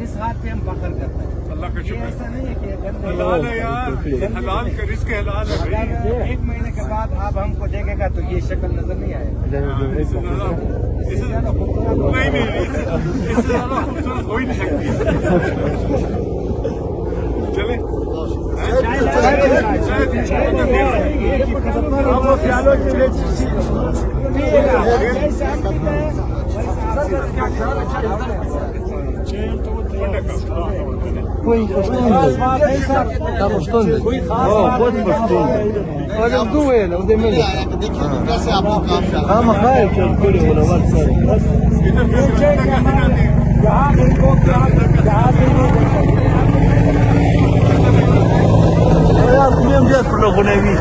इस हाथ पे हम फख्र करते हैं। अल्लाह का ये शुक्र ऐसा नहीं है कि हलाल है यार, हलाल का रिस्क हलाल है भाई। अगर 1 महीने के बाद आप हमको देखेगा तो ये शक्ल नजर नहीं आएगा। इससे ज्यादा नहीं, इससे ज्यादा खूबसूरत हो ही नहीं सकती। चले कैसे आप लोग काम कर हाँ मखाए क्या पूरे बोला बात सर यार तुम हम जैसे लोगों ने भी